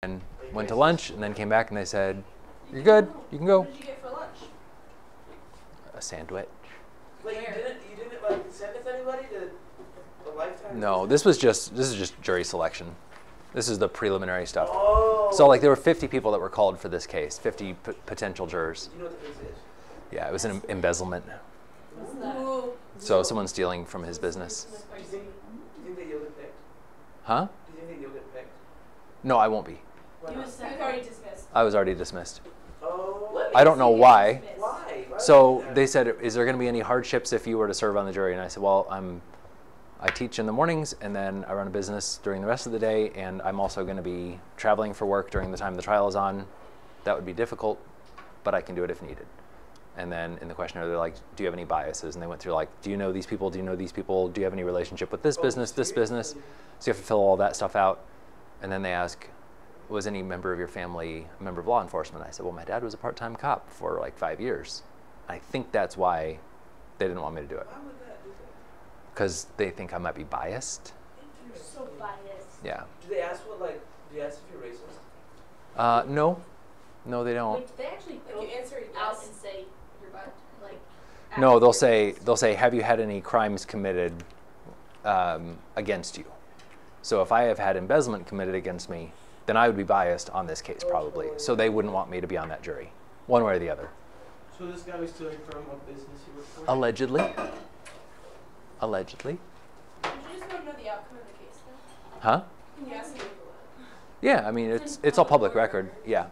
and went to lunch, and then came back and they said, "You're good. You can go." What did you get for lunch? A sandwich. Wait, you didn't like send it to anybody to the lifetime? No, this is just jury selection. This is the preliminary stuff. Oh. So like there were 50 people that were called for this case, 50 potential jurors. You know what the case is? Yeah, it was an embezzlement. What's that? So someone's stealing from his business. Do you think that you'll get picked? Huh? Do you think you'll get picked? No, I won't be. Why He not? was already dismissed. I was already dismissed. Oh. I don't know why. Why? Why So would you do they that? said, "Is there going to be any hardships if you were to serve on the jury?" And I said, "Well, I teach in the mornings, and then I run a business during the rest of the day, and I'm also going to be traveling for work during the time the trial is on. That would be difficult, but I can do it if needed." And then in the questionnaire, they're like, "Do you have any biases?" And they went through like, "Do you know these people? Do you know these people? Do you have any relationship with this business, this business?" So you have to fill all that stuff out. And then they ask, "Was any member of your family a member of law enforcement?" I said, "Well, my dad was a part-time cop for like 5 years." I think that's why they didn't want me to do it. Why would that do that? Because they think I might be biased. You're so biased. Yeah. Do they ask do you ask if you're racist? No. No, they don't. Wait, did they actually Like go you answer out yes. and say you're biased? Like, No, they'll say, "Have you had any crimes committed against you?" So if I have had embezzlement committed against me, then I would be biased on this case probably. So they wouldn't want me to be on that jury, one way or the other. So this guy was stealing from a business he worked for? Allegedly. Allegedly. Did you just want to know the outcome of the case though? Huh? Can you ask me? Yeah, I mean, it's all public record. Yeah.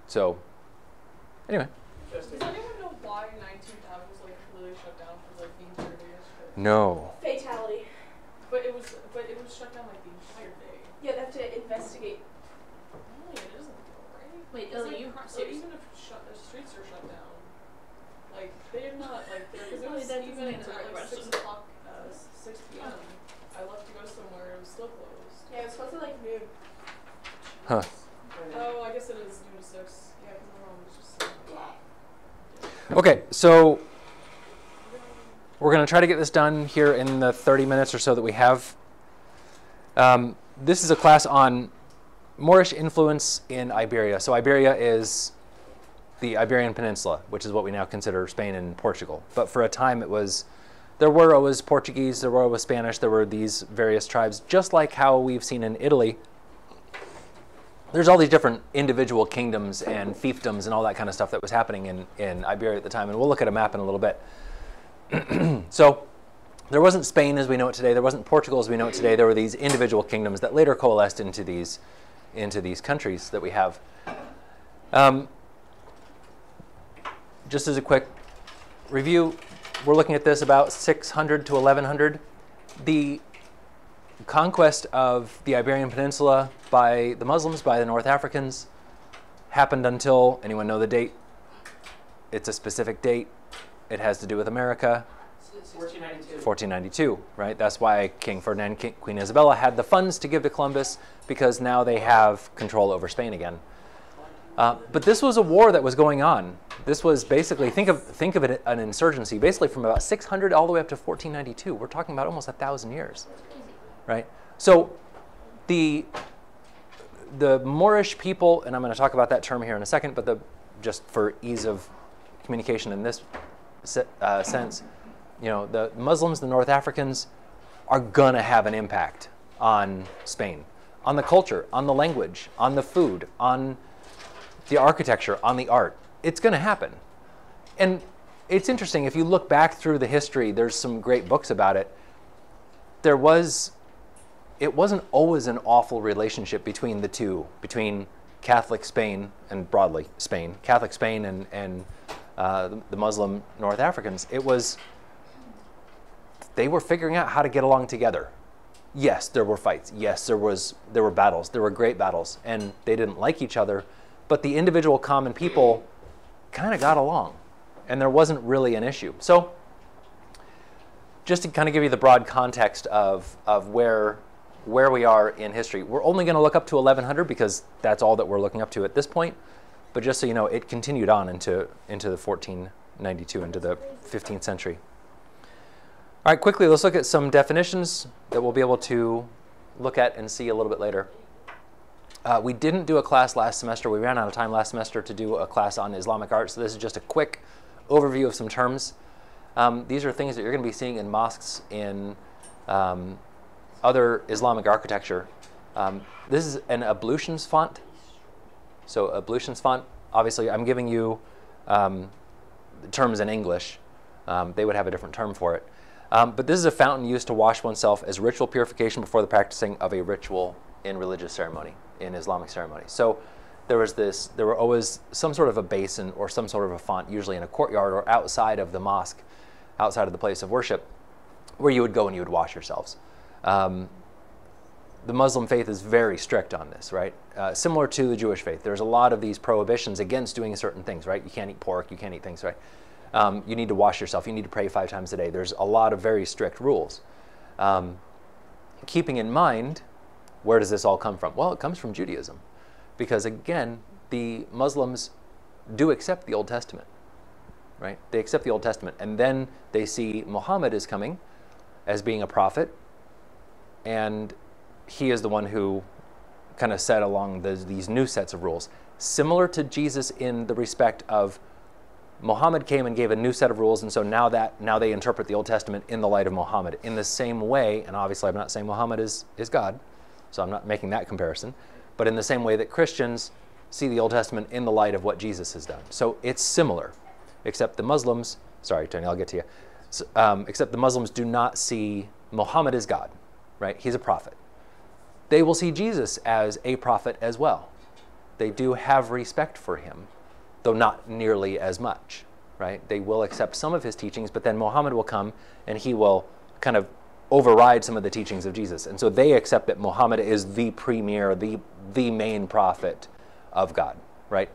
So, anyway. Interesting. Does anyone know why 19th was like completely shut down for like the entire day yesterday? No. Fatality. But it was shut down like the entire day. Yeah, they have to investigate. Really, it doesn't feel right. Wait, It's Ellie, like, you so serious? even if the streets are shut down, like they're not like because it Ellie, was that even doesn't at answer my like 6 question. o'clock, 6 p.m. I left to go somewhere. It was still closed. Yeah, it's supposed to like noon. Huh. Oh, I guess it is noon to 6. Yeah, because my mom was just. Okay, so we're going to try to get this done here in the 30 minutes or so that we have. This is a class on Moorish influence in Iberia. So Iberia is the Iberian Peninsula, which is what we now consider Spain and Portugal. But for a time there were always Portuguese, there were always Spanish, there were these various tribes, just like how we've seen in Italy. There's all these different individual kingdoms and fiefdoms and all that kind of stuff that was happening in Iberia at the time. And we'll look at a map in a little bit. So there wasn't Spain as we know it today. There wasn't Portugal as we know it today. There were these individual kingdoms that later coalesced into these countries that we have. Just as a quick review, we're looking at this about 600 to 1100. The conquest of the Iberian Peninsula by the Muslims, by the North Africans, happened until, anyone know the date? It's a specific date. It has to do with America. 1492. 1492, right? That's why King Ferdinand and Queen Isabella had the funds to give to Columbus, because now they have control over Spain again. But this was a war that was going on. This was basically, think of it an insurgency, basically from about 600 all the way up to 1492. We're talking about almost 1,000 years, right? So the Moorish people, and I'm going to talk about that term here in a second, but just for ease of communication in this sense, the Muslims, the North Africans, are going to have an impact on Spain, on the culture, on the language, on the food, on the architecture, on the art. It's going to happen. And it's interesting, if you look back through the history, there's some great books about it. It wasn't always an awful relationship between the two, between Catholic Spain and broadly Spain, Catholic Spain and the Muslim North Africans. They were figuring out how to get along together. Yes, there were fights. Yes, there were battles. There were great battles, and they didn't like each other. But the individual common people kind of got along, and there wasn't really an issue. So just to kind of give you the broad context of where we are in history, we're only going to look up to 1100 because that's all that we're looking up to at this point. But just so you know, it continued on into the 1492, into the 15th century. All right, quickly, let's look at some definitions that we'll be able to look at and see a little bit later. We didn't do a class last semester. We ran out of time last semester to do a class on Islamic art, so this is just a quick overview of some terms. These are things that you're going to be seeing in mosques, in other Islamic architecture. This is an ablutions font. So ablutions font, obviously I'm giving you terms in English. They would have a different term for it. But this is a fountain used to wash oneself as ritual purification before the practicing of a ritual in religious ceremony, in Islamic ceremony. So there were always some sort of a basin or some sort of a font, usually in a courtyard or outside of the mosque, outside of the place of worship, where you would go and you would wash yourselves. The Muslim faith is very strict on this, right? Similar to the Jewish faith. There's a lot of these prohibitions against doing certain things, right? You can't eat pork, you can't eat things, right? You need to wash yourself, you need to pray 5 times a day. There's a lot of very strict rules. Keeping in mind, where does this all come from? Well, it comes from Judaism. Because again, the Muslims do accept the Old Testament, right? They accept the Old Testament. And then they see Muhammad is coming as being a prophet. And he is the one who kind of set along these new sets of rules. Similar to Jesus in the respect of Muhammad came and gave a new set of rules, and so now they interpret the Old Testament in the light of Muhammad. In the same way, and obviously I'm not saying Muhammad is God, so I'm not making that comparison, but in the same way that Christians see the Old Testament in the light of what Jesus has done. So it's similar, except the Muslims, sorry Tony, I'll get to you, except the Muslims do not see Muhammad as God, right? He's a prophet. They will see Jesus as a prophet as well. They do have respect for him, though not nearly as much, right? They will accept some of his teachings, but then Muhammad will come and he will kind of override some of the teachings of Jesus. And so they accept that Muhammad is the premier, the main prophet of God, right?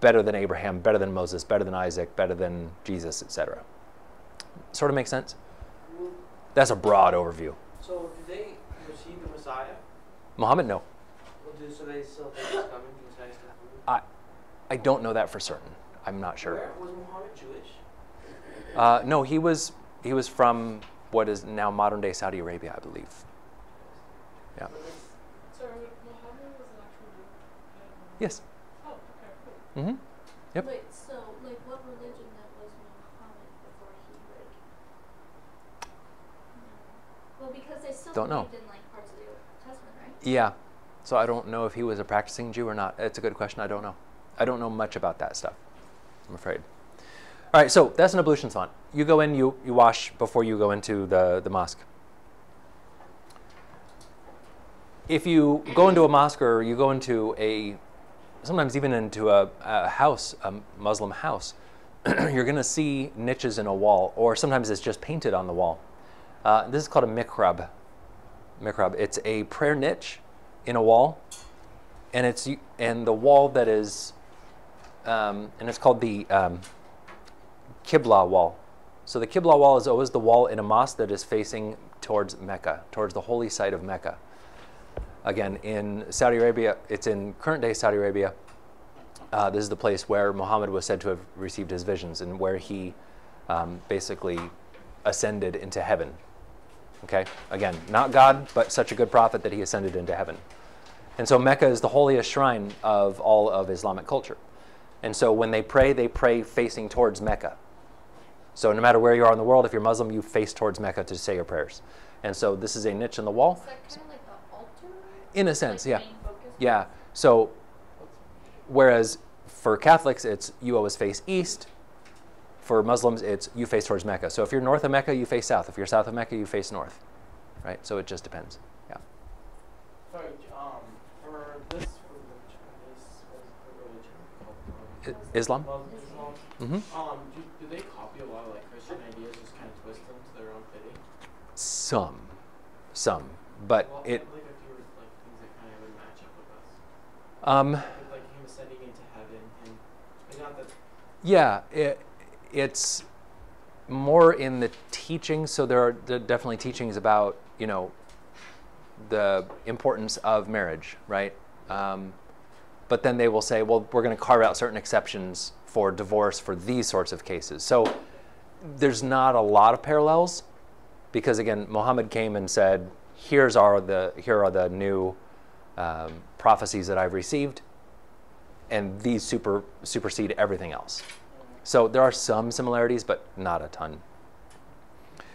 Better than Abraham, better than Moses, better than Isaac, better than Jesus, etc. Sort of makes sense? That's a broad overview. So did they receive the Messiah? Muhammad, no. So they still think he's coming? The Messiah's still coming? I don't know that for certain. I'm not sure. Where was Muhammad Jewish? No, he was from what is now modern-day Saudi Arabia, I believe. Yeah. So Muhammad was an actual Jew? Yes. Oh, okay, cool. Mm-hmm. Yep. Wait, so like what religion then was Muhammad before he like? Well, because they still Don't know. believed in like parts of the Old Testament, right? Yeah. So I don't know if he was a practicing Jew or not. It's a good question. I don't know. I don't know much about that stuff, I'm afraid. All right, so that's an ablution font. You go in, you wash before you go into the mosque. If you go into a mosque or you go into sometimes even into a house, a Muslim house, you're going to see niches in a wall, or sometimes it's just painted on the wall. This is called a mihrab. Mihrab. It's a prayer niche in a wall, and the wall that is, and it's called the Qibla wall. So the Qibla wall is always the wall in a mosque that is facing towards Mecca, towards the holy site of Mecca. Again, in Saudi Arabia, it's in current day Saudi Arabia. This is the place where Muhammad was said to have received his visions and where he basically ascended into heaven. Okay, again, not God, but such a good prophet that he ascended into heaven. And so Mecca is the holiest shrine of all of Islamic culture. And so when they pray facing towards Mecca. So no matter where you are in the world, if you're Muslim, you face towards Mecca to say your prayers. And so this is a niche in the wall. Is that kind of like the altar? In a sense, like yeah. main focus? Yeah. So whereas for Catholics, it's you always face east. For Muslims, it's you face towards Mecca. So if you're north of Mecca, you face south. If you're south of Mecca, you face north. Right? So it just depends. Yeah. Sorry, for this religion, was the religion called Islam? Islam. Mm-hmm. Do they copy a lot of like Christian ideas, just kind of twist them to their own fitting? Some, but Well, it. like a few like things that kind of would match up with us. Like him ascending into heaven, and like, not that. Yeah, it's more in the teachings. So there are definitely teachings about the importance of marriage, right? But then they will say, well, we're going to carve out certain exceptions for divorce for these sorts of cases. So there's not a lot of parallels because, again, Muhammad came and said, here are the new prophecies that I've received, and these supersede everything else. So there are some similarities, but not a ton.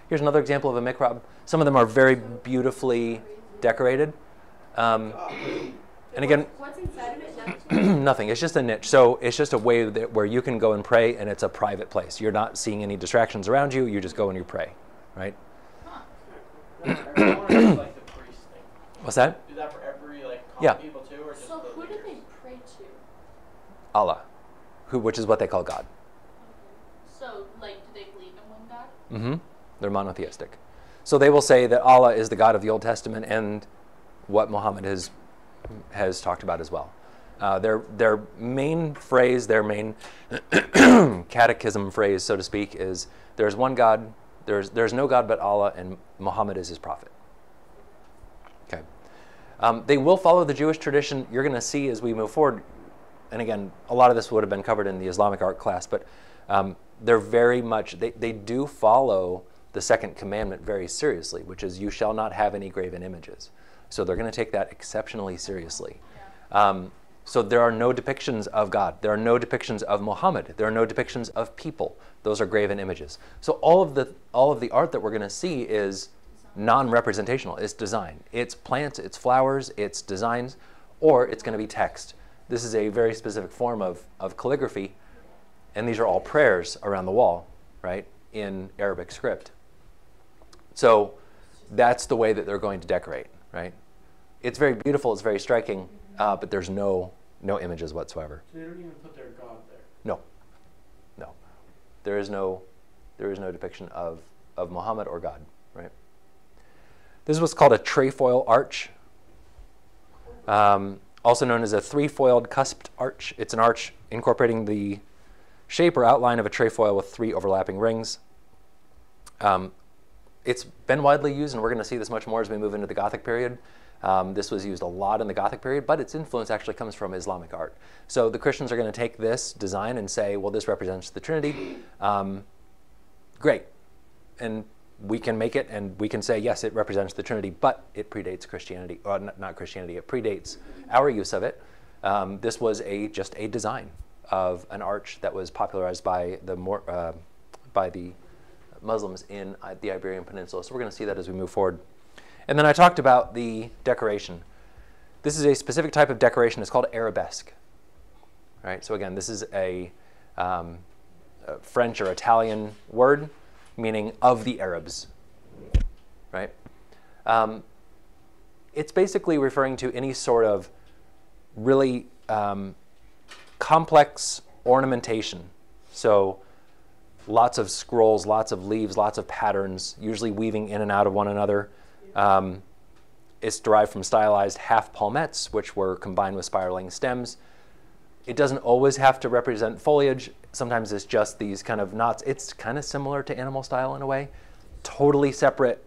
Here's another example of a mihrab. Some of them are very beautifully decorated. And again, What's inside of it? Nothing. nothing. It's just a niche. So it's just a way where you can go and pray, and it's a private place. You're not seeing any distractions around you. You just go and you pray, right? That's for everyone, like the priest thing. What's that? Is that for every like common Yeah. people too, or just So the who did leaders? they pray to? Allah, which is what they call God. So, like, do they believe in one God? Mm-hmm. They're monotheistic. So they will say that Allah is the God of the Old Testament and what Muhammad has talked about as well. Their main phrase, their main catechism phrase, so to speak, is there's one God, there's no God but Allah, and Muhammad is his prophet. Okay. They will follow the Jewish tradition. You're going to see as we move forward, and again, a lot of this would have been covered in the Islamic art class, but they're very much, they do follow the second commandment very seriously, which is you shall not have any graven images. So they're going to take that exceptionally seriously. So there are no depictions of God. There are no depictions of Muhammad. There are no depictions of people. Those are graven images. So all of the art that we're going to see is non-representational. It's design. It's plants, it's flowers, it's designs, or it's going to be text. This is a very specific form of calligraphy, and these are all prayers around the wall, right, in Arabic script. So that's the way that they're going to decorate, right? It's very beautiful, it's very striking, but there's no images whatsoever. So they don't even put their god there. No. There is no depiction of Muhammad or God, right? This is what's called a trefoil arch, also known as a three-foiled cusped arch. It's an arch incorporating the shape or outline of a trefoil with three overlapping rings. It's been widely used, and we're going to see this much more as we move into the Gothic period. This was used a lot in the Gothic period, but its influence actually comes from Islamic art. So the Christians are going to take this design and say, well, this represents the Trinity. Great. And we can make it, and we can say, yes, it represents the Trinity, but it predates Christianity. Or not Christianity, it predates our use of it. This was just a design of an arch that was popularized by the Muslims in the Iberian Peninsula. So we're going to see that as we move forward. And then I talked about the decoration. This is a specific type of decoration. It's called arabesque. Right? So again, this is a French or Italian word meaning of the Arabs. Right? It's basically referring to any sort of really complex ornamentation. So lots of scrolls, lots of leaves, lots of patterns, usually weaving in and out of one another. It's derived from stylized half palmettes, which were combined with spiraling stems. It doesn't always have to represent foliage. Sometimes it's just these kind of knots. It's kind of similar to animal style in a way. Totally separate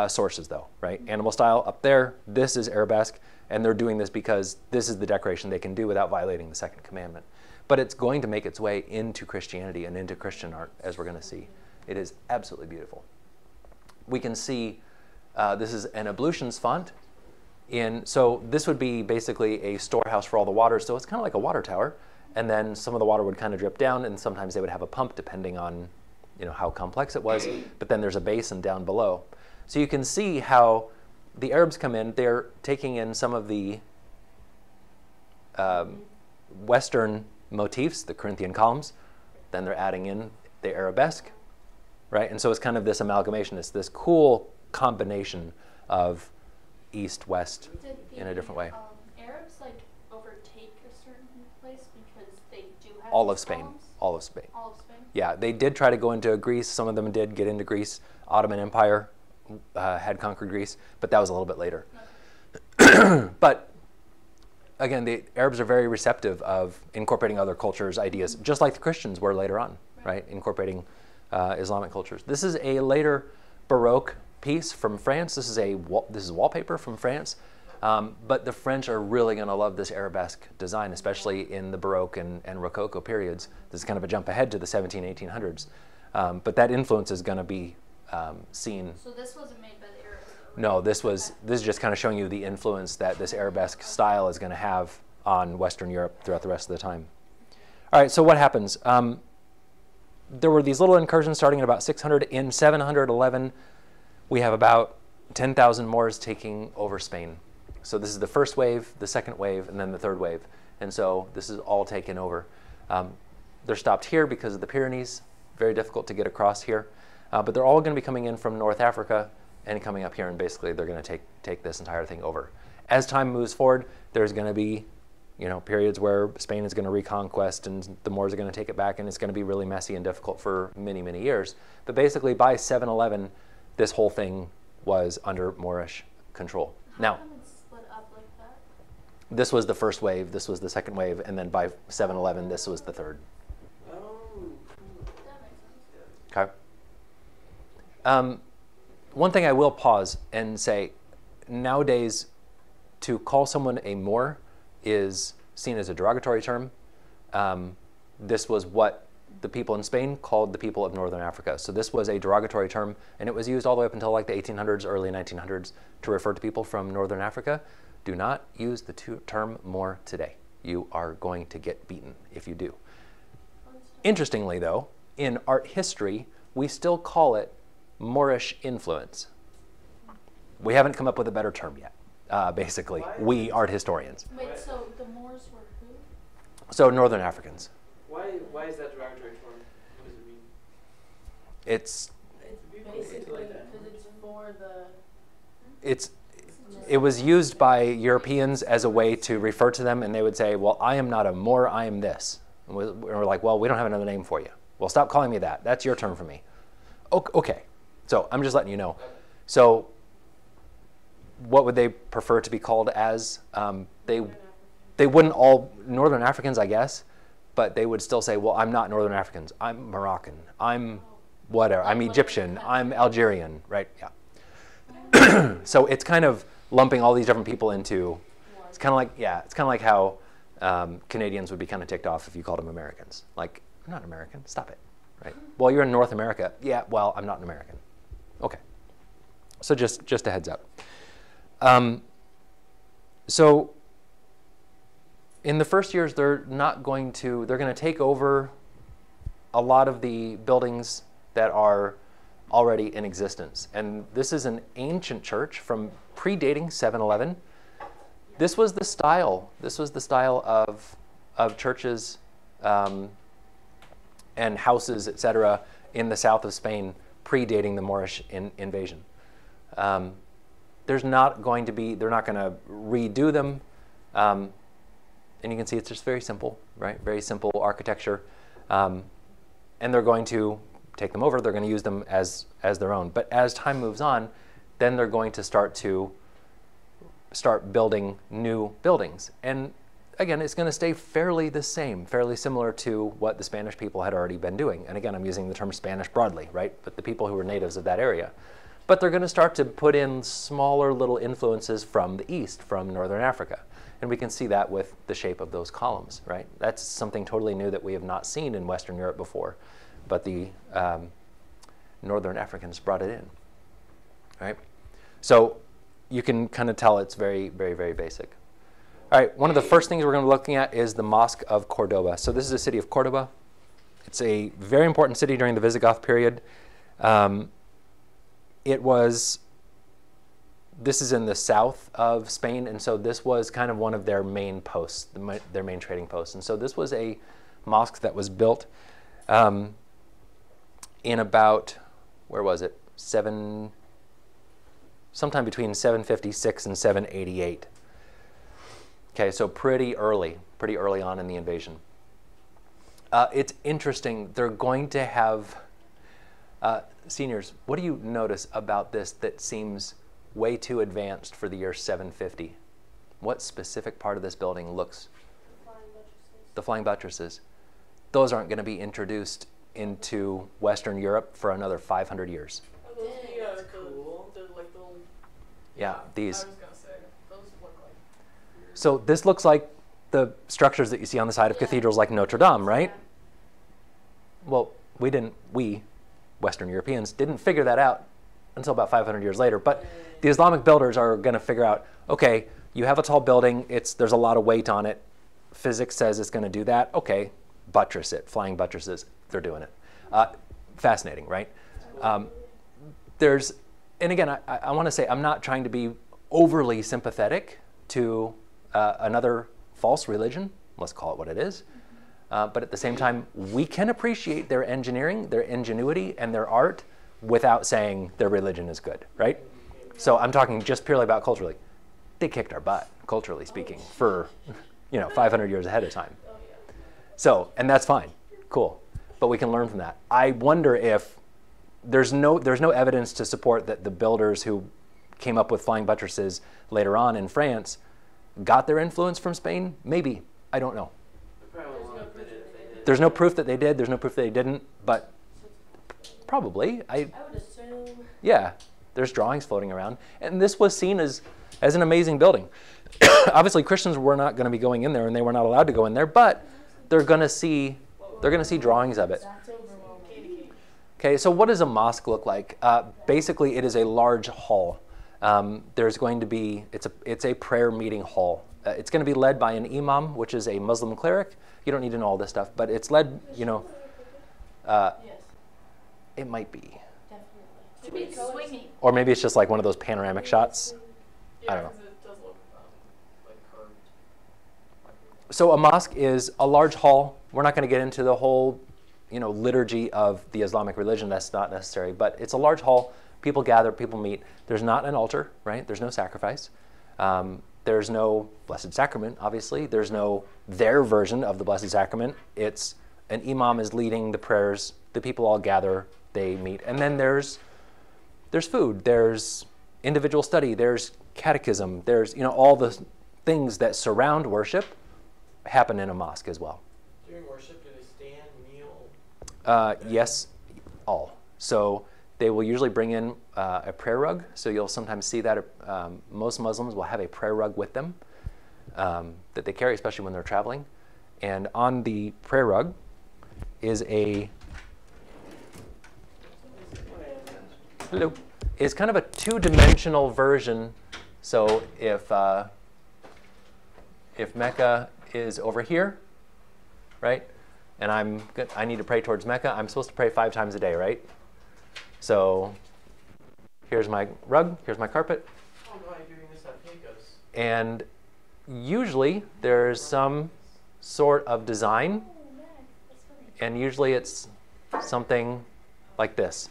sources though, right? Animal style up there, this is arabesque, and they're doing this because this is the decoration they can do without violating the second commandment. But it's going to make its way into Christianity and into Christian art, as we're going to see. It is absolutely beautiful. We can see this is an ablutions font. So this would be basically a storehouse for all the water. So it's kind of like a water tower. And then some of the water would kind of drip down, and sometimes they would have a pump depending on how complex it was. But then there's a basin down below. So you can see how the Arabs come in. They're taking in some of the Western motifs, the Corinthian columns. Then they're adding in the arabesque, right? And so it's kind of this amalgamation. It's this cool combination of East, West in a different way. Arabs like overtake a certain place because they do have All of these Spain. columns? All of Spain. All of Spain. Yeah, they did try to go into Greece. Some of them did get into Greece. Ottoman Empire had conquered Greece, but that was a little bit later. But again, the Arabs are very receptive of incorporating other cultures' ideas, just like the Christians were later on, right? Incorporating Islamic cultures. This is a later Baroque piece from France. This is wallpaper from France. But the French are really going to love this arabesque design, especially in the Baroque and Rococo periods. This is kind of a jump ahead to the 1800s. But that influence is going to be seen. So this wasn't made by the Arabs, though, No, this is just kind of showing you the influence that this Arabesque style is going to have on Western Europe throughout the rest of the time. All right, so what happens? There were these little incursions starting at about 600. In 711, we have about 10,000 Moors taking over Spain. So this is the first wave, the second wave, and then the third wave. And so this is all taken over. They're stopped here because of the Pyrenees. Very difficult to get across here. But they're all going to be coming in from North Africa and coming up here, and basically they're going to take this entire thing over. As time moves forward, there's going to be periods where Spain is going to reconquest and the Moors are going to take it back, and it's going to be really messy and difficult for many, many years. But basically by 711, this whole thing was under Moorish control. Now, Split up like that? this was the first wave, this was the second wave, and then by 711, this was the third. Oh, That makes sense. Okay. One thing I will pause and say, nowadays, to call someone a Moor is seen as a derogatory term. This was what the people in Spain called the people of Northern Africa. So this was a derogatory term, and it was used all the way up until like the 1800s, early 1900s, to refer to people from Northern Africa. Do not use the term Moor today. You are going to get beaten if you do. Interestingly, though, in art history, we still call it Moorish influence. We haven't come up with a better term yet, basically. We art historians. Wait, so the Moors were who? So Northern Africans. why is that derogatory term? What does it mean? It's Basically, because it's for the. it was used by Europeans as a way to refer to them, and they would say, well, I am not a Moor, I am this. And we're like, well, we don't have another name for you. Well, stop calling me that. That's your term for me. Okay. So I'm just letting you know. So what would they prefer to be called as? They wouldn't all, Northern Africans, I guess, but they would still say, well, I'm not Northern Africans. I'm Moroccan. I'm whatever. I'm Egyptian. I'm Algerian, right? Yeah. So it's kind of lumping all these different people into, it's kind of like how Canadians would be kind of ticked off if you called them Americans. Like, I'm not American. Stop it. Right? Well, you're in North America. Yeah, well, I'm not an American. Okay. So just a heads up. So in the first years, they're going to take over a lot of the buildings that are already in existence. And this is an ancient church from predating 711. This was the style. This was the style of churches and houses, etc., in the south of Spain, predating the Moorish invasion. They're not going to redo them. And you can see it's just very simple, right? Very simple architecture. And they're going to take them over. They're going to use them as their own. But as time moves on, then they're going to start building new buildings. And again, it's going to stay fairly the same, fairly similar to what the Spanish people had already been doing. And again, I'm using the term Spanish broadly, right? But the people who were natives of that area. But they're going to start to put in smaller little influences from the east, from Northern Africa. And we can see that with the shape of those columns, right? That's something totally new that we have not seen in Western Europe before. But the Northern Africans brought it in, right? So you can kind of tell it's very, very, very basic. All right, one of the first things we're going to be looking at is the Mosque of Cordoba. So this is the city of Cordoba. It's a very important city during the Visigoth period. This is in the south of Spain, and so this was kind of one of their main posts, their main trading posts. And so this was a mosque that was built in about, where was it? Sometime between 756 and 788. Okay, so pretty early on in the invasion. It's interesting. They're going to have, seniors, what do you notice about this that seems way too advanced for the year 750? What specific part of this building looks? The flying buttresses. Those aren't going to be introduced into Western Europe for another 500 years. Are those cool? They're like little. Yeah, these. I was gonna say those look like. Weird. So this looks like the structures that you see on the side of cathedrals like Notre Dame, right? Well, we, Western Europeans, didn't figure that out until about 500 years later. But the Islamic builders are going to figure out, okay, you have a tall building, there's a lot of weight on it. Physics says it's going to do that. Okay, buttress it, flying buttresses, they're doing it. Fascinating, right? And again, I want to say I'm not trying to be overly sympathetic to another false religion, let's call it what it is. But at the same time, we can appreciate their engineering, their ingenuity, and their art without saying their religion is good, right? So I'm talking just purely about culturally. They kicked our butt, culturally speaking, for 500 years ahead of time. So, and that's fine, cool. But we can learn from that. I wonder if there's no evidence to support that the builders who came up with flying buttresses later on in France got their influence from Spain. Maybe, I don't know. There's no proof that they did. There's no proof that they didn't. But probably, I would assume. Yeah, there's drawings floating around, and this was seen as an amazing building. Obviously, Christians were not going to be going in there, and they were not allowed to go in there. But they're going to see drawings of it. Okay, so what does a mosque look like? Basically, it is a large hall. There's going to be it's a prayer meeting hall. It's going to be led by an imam, which is a Muslim cleric. You don't need to know all this stuff, but it's led. Yes. It might be. Maybe it's swinging. Or maybe it's just like one of those panoramic shots. I don't know. Because it does look like curved. So a mosque is a large hall. We're not going to get into the whole, liturgy of the Islamic religion. That's not necessary. But it's a large hall. People gather. People meet. There's not an altar, right? There's no sacrifice. There's no Blessed Sacrament, obviously. There's no their version of the Blessed Sacrament. It's an imam is leading the prayers. The people all gather. They meet. And then there's food. There's individual study. There's catechism. There's all the things that surround worship happen in a mosque as well. During worship, do they stand, kneel? Yes, all. So they will usually bring in a prayer rug. So you'll sometimes see that most Muslims will have a prayer rug with them that they carry, especially when they're traveling. And on the prayer rug is is kind of a two-dimensional version. So if Mecca is over here, right, and I need to pray towards Mecca, I'm supposed to pray 5 times a day, right? So here's my rug, here's my carpet. Oh, why are you doing this at Pecos? And usually there's some sort of design, and usually it's something like this.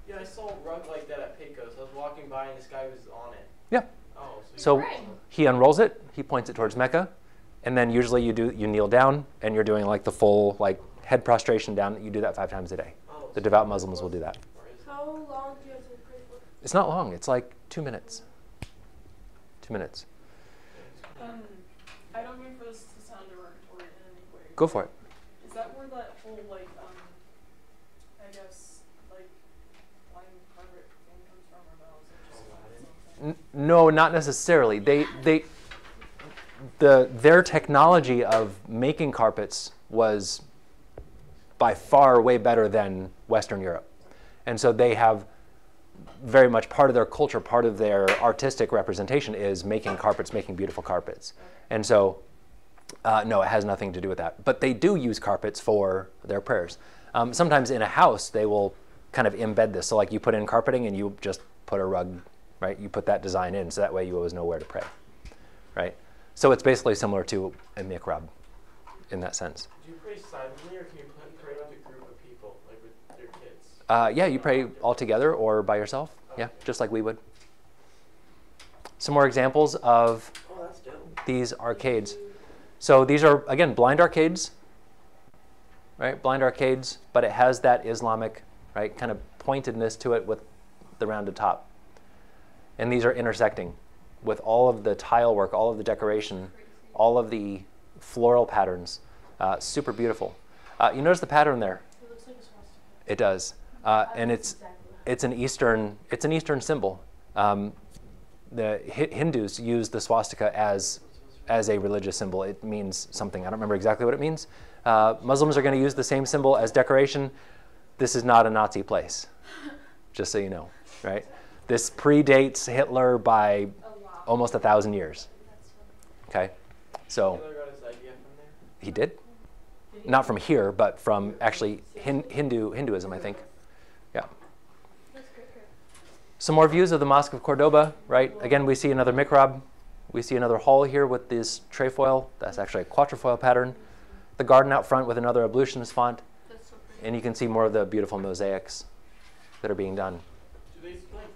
Yeah, I saw a rug like that at Pecos. I was walking by and this guy was on it. Yeah. Oh, So he unrolls it, he points it towards Mecca, and then usually you kneel down and you're doing like the full head prostration down. You do that 5 times a day. Oh, The devout Muslims will do that. How long do you have to pray for? It's not long. It's like 2 minutes. 2 minutes. I don't mean for this to sound derogatory in any way. Go for it. Is that where that whole I guess flying carpet thing comes from, or no? Is it just something? No, not necessarily. Their technology of making carpets was by far way better than Western Europe. And so they have very much part of their culture, part of their artistic representation is making carpets, making beautiful carpets. And so, no, it has nothing to do with that. But they do use carpets for their prayers. Sometimes in a house, they will kind of embed this. So like you put in carpeting and you just put a rug, right? You put that design in, so that way you always know where to pray, right? So it's basically similar to a mihrab in that sense. Do you pray silently, or can you pray with a group of people, like with your kids? Yeah, you pray all together or by yourself. Yeah, just like we would. Some more examples of Oh, that's dope. these arcades. So these are, again, blind arcades, right? Blind arcades, but it has that Islamic, right, kind of pointedness to it with the rounded top. And these are intersecting with all of the tile work, all of the decoration, all of the floral patterns. Super beautiful. You notice the pattern there? It looks like a swastika. It does. And it's an Eastern symbol. The Hindus use the swastika as a religious symbol. It means something. I don't remember exactly what it means. Muslims are going to use the same symbol as decoration. This is not a Nazi place, just so you know, right? This predates Hitler by A lot. almost 1,000 years. That's funny. Okay, so Hitler got his idea from there. he did. Not from here, but from actually Hinduism, I think. Yeah. That's great. Some more views of the Mosque of Cordoba, right? Again, we see another mihrab. We see another hall here with this trefoil. That's actually a quatrefoil pattern. The garden out front with another ablutions font. That's so pretty. And you can see more of the beautiful mosaics that are being done. Do they like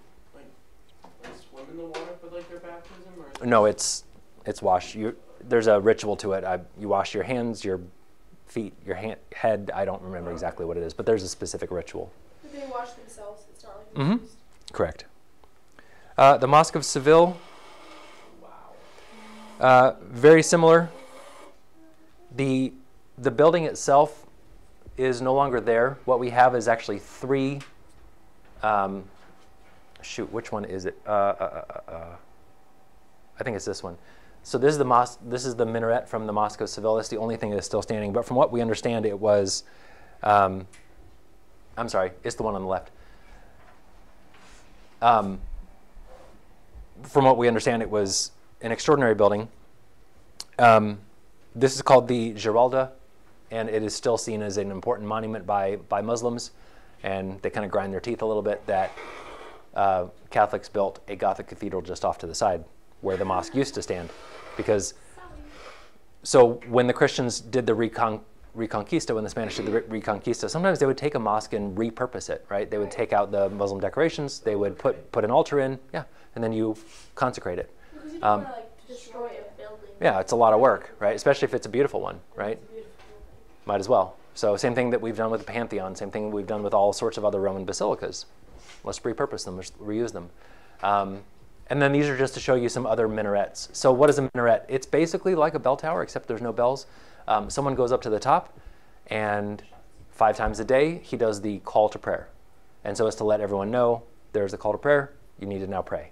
swim in the water for like their baptism, or? Is it No, it's wash. There's a ritual to it. You wash your hands, your feet, your head. I don't remember exactly what it is, but there's a specific ritual. Do they wash themselves? It's not like Mhm. priest. Correct. The Mosque of Seville, very similar. The building itself is no longer there. What we have is actually three. Shoot, which one is it? I think it's this one. So this is the mosque. This is the minaret from the Mosque of Seville. That's the only thing that's still standing. But from what we understand, it was. I'm sorry, it's the one on the left. From what we understand, it was an extraordinary building. This is called the Giralda, and it is still seen as an important monument by Muslims, and they kind of grind their teeth a little bit that Catholics built a Gothic cathedral just off to the side where the mosque used to stand. Because, so when the Christians did the Reconquista, when the Spanish did the Reconquista, sometimes they would take a mosque and repurpose it, right? They would take out the Muslim decorations, they would put an altar in, yeah, and then you consecrate it. Because you don't want to like Destroy a building. Yeah, it's a lot of work, right? Especially if it's a beautiful one, right? Might as well. So same thing that we've done with the Pantheon, same thing we've done with all sorts of other Roman basilicas. Let's repurpose them, let's reuse them. And then these are just to show you some other minarets. So what is a minaret? It's basically like a bell tower, except there's no bells. Someone goes up to the top, and 5 times a day, he does the call to prayer. And so as to let everyone know, there's a call to prayer, you need to now pray.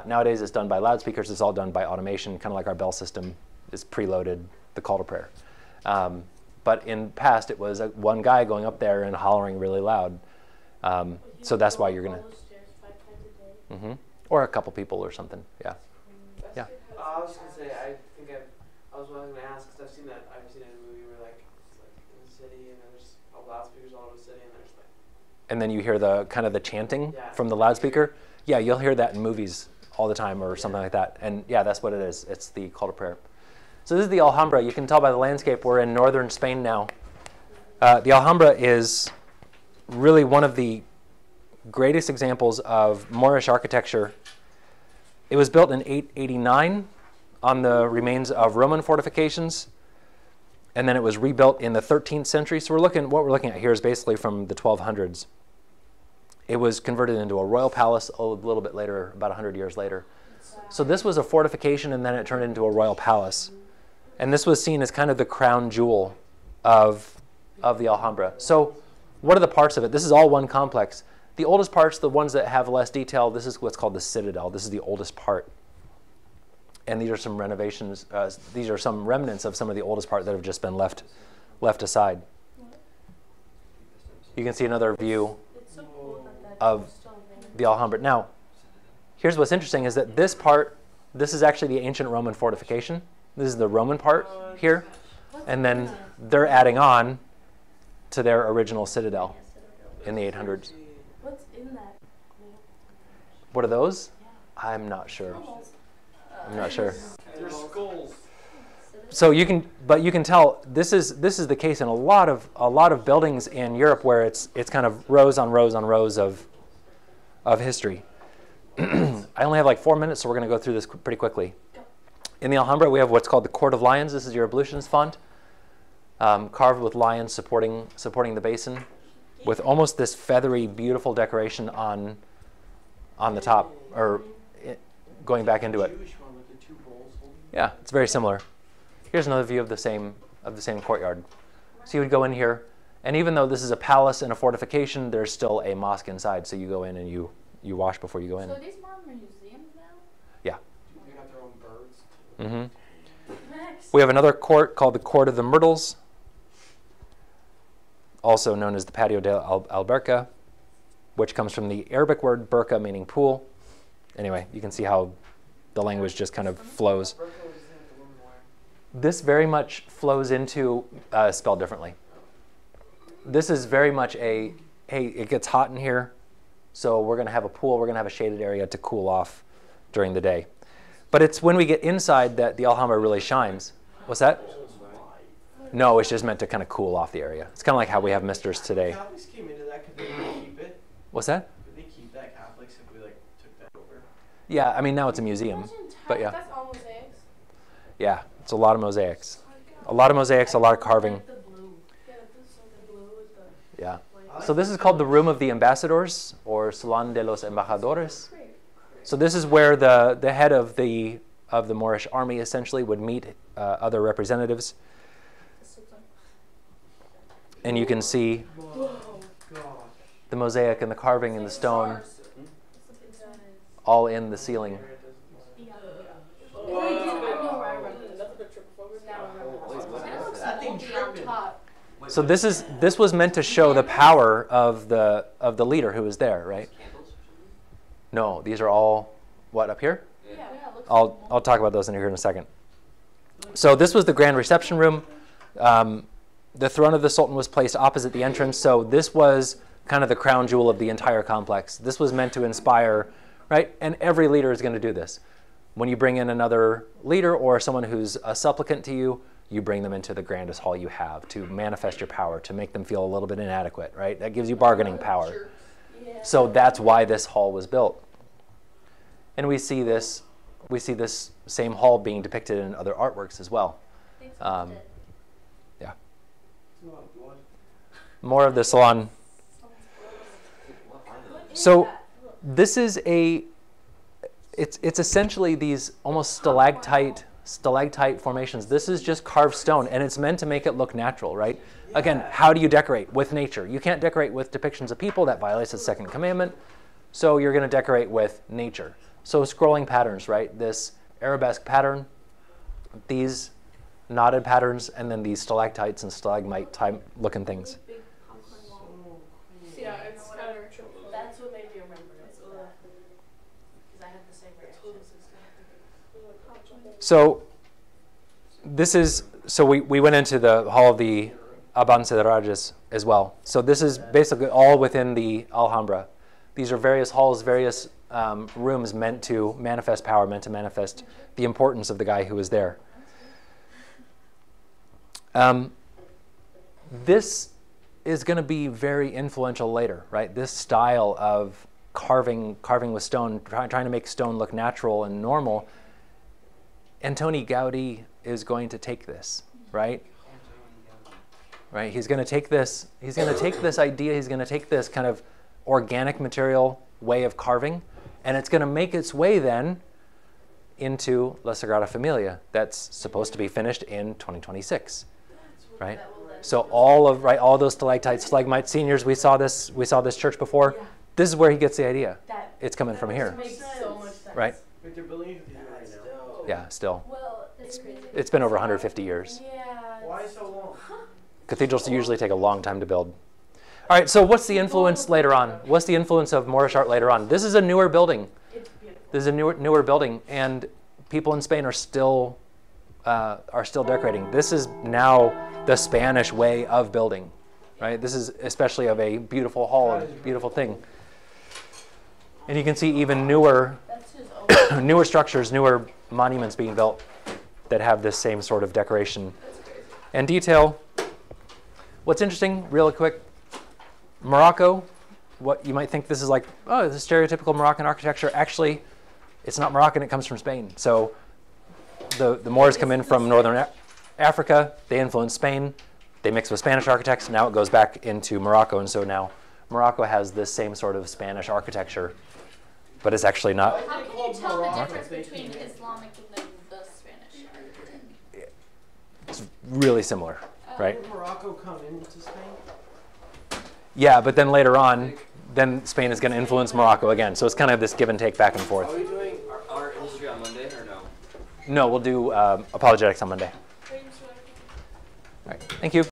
Nowadays, it's done by loudspeakers. It's all done by automation, kind of like our bell system is preloaded, the call to prayer. But in past, it was one guy going up there and hollering really loud. So that's why you're going to... Or a couple people or something, yeah. Yeah. I was gonna say, I was gonna ask because I've seen it in a movie where like it's like in the city and then there's loudspeakers all over the city and there's like. And then you hear the kind of the chanting Yeah. from the loudspeaker. Yeah, you'll hear that in movies all the time or something like that. And yeah, that's what it is. It's the call to prayer. So this is the Alhambra. You can tell by the landscape we're in northern Spain now. The Alhambra is really one of the greatest examples of Moorish architecture. It was built in 889 on the remains of Roman fortifications, and then it was rebuilt in the 13th century. So what we're looking at here is basically from the 1200s. It was converted into a royal palace a little bit later, about 100 years later. So this was a fortification, and then it turned into a royal palace. And this was seen as kind of the crown jewel of the Alhambra. So what are the parts of it? This is all one complex. The oldest parts, the ones that have less detail, this is what's called the citadel. This is the oldest part. And these are some renovations. These are some remnants of some of the oldest part that have just been left aside. You can see another view It's so cool that of still there. the Alhambra. Now, here's what's interesting is that this part, this is actually the ancient Roman fortification. This is the Roman part here. And then they're adding on to their original citadel in the 800s. What's in that? What are those? I'm not sure. I'm not sure. They're skulls. So you can tell this is the case in a lot of buildings in Europe where it's kind of rows on rows on rows of history. I only have like 4 minutes, so we're going to go through this pretty quickly. In the Alhambra, we have what's called the Court of Lions. This is your ablutions font, carved with lions supporting the basin, with almost this feathery, beautiful decoration on the top, or going back into it. Jewish one with the 2 bowls holding. Yeah, it's very similar. Here's another view of the same courtyard. So you would go in here, and even though this is a palace and a fortification, there's still a mosque inside. So you go in and you wash before you go in. So are these more museums now? Yeah. They got their own birds. Next. We have another court called the Court of the Myrtles, also known as the Patio de Alberca. which comes from the Arabic word burqa, meaning pool. Anyway, you can see how the language just kind of flows. This very much flows into, spelled differently. This is very much a, hey, it gets hot in here, so we're going to have a pool, we're going to have a shaded area to cool off during the day. But it's when we get inside that the Alhambra really shines. What's that? No, it's just meant to kind of cool off the area. It's kind of like how we have misters today. Catholics came into that, could they keep it? What's that? Could they keep that, Catholics, if we like took that over? Yeah, I mean, now it's a museum. But yeah. That's all mosaics. Yeah, it's a lot of mosaics. A lot of mosaics, a lot of carving. The blue. Yeah, the blue is the Yeah. So this is called the Room of the Ambassadors, or Salón de los Embajadores. So this is where the head of the Moorish army essentially would meet other representatives. And you can see the mosaic and the carving and the stone all in the ceiling. That thing tripping. So this was meant to show the power of the leader who was there, right? No, these are all what, up here? I'll talk about those in here in a second. So this was the grand reception room. The throne of the Sultan was placed opposite the entrance, so this was kind of the crown jewel of the entire complex. This was meant to inspire, right? And every leader is going to do this. When you bring in another leader or someone who's a supplicant to you, you bring them into the grandest hall you have to manifest your power, to make them feel a little bit inadequate, right? That gives you bargaining power. So that's why this hall was built. And we see this same hall being depicted in other artworks as well. Yeah. More of the salon. So this is it's essentially these almost stalactite formations. This is just carved stone, and it's meant to make it look natural, right? Again, how do you decorate? With nature. You can't decorate with depictions of people. That violates the second commandment. So you're going to decorate with nature. So scrolling patterns, right? This arabesque pattern, these knotted patterns, and then these stalactites and stalagmite type looking things. Yeah, it's kind of That's what made me remember it. Because I had the same reaction. So we went into the Hall of the Abencerrajes as well. So this is basically all within the Alhambra. These are various halls, various rooms meant to manifest power, meant to manifest the importance of the guy who was there. This is going to be very influential later, right? This style of carving with stone, trying to make stone look natural and normal. Antoni Gaudí is going to take this, right? Right? He's going to take this. He's going to take this idea. He's going to take this kind of organic material way of carving, and it's going to make its way then into La Sagrada Familia. That's supposed to be finished in 2026, right? So all those stalactites, stalagmites, seniors. We saw this church before. Yeah. This is where he gets the idea. It's coming from here, makes so much sense. right? But they're building it right now. Yeah, still. Well, that's crazy. It's been over 150 years. Yeah. Why so long? Cathedrals usually take a long time to build. All right, so what's the influence later on? What's the influence of Moorish art later on? This is a newer building. It's beautiful. This is a newer building, and people in Spain are still decorating. This is now the Spanish way of building, right? This is especially of a beautiful hall, a beautiful thing. And you can see even newer structures, newer monuments being built that have this same sort of decoration and detail. What's interesting, real quick, Morocco, what you might think this is like, oh, this is stereotypical Moroccan architecture. Actually, it's not Moroccan, it comes from Spain. So the Moors come in from northern Africa, they influence Spain, they mix with Spanish architects, now it goes back into Morocco, and so now Morocco has this same sort of Spanish architecture, but it's actually not. How can you tell the difference between Islamic and then the Spanish? It's really similar, right? Did Morocco come into Spain? Yeah, but then later on, then Spain is going to influence Morocco again. So it's kind of this give and take back and forth. Are we doing art history on Monday or no? No, we'll do apologetics on Monday. All right, thank you.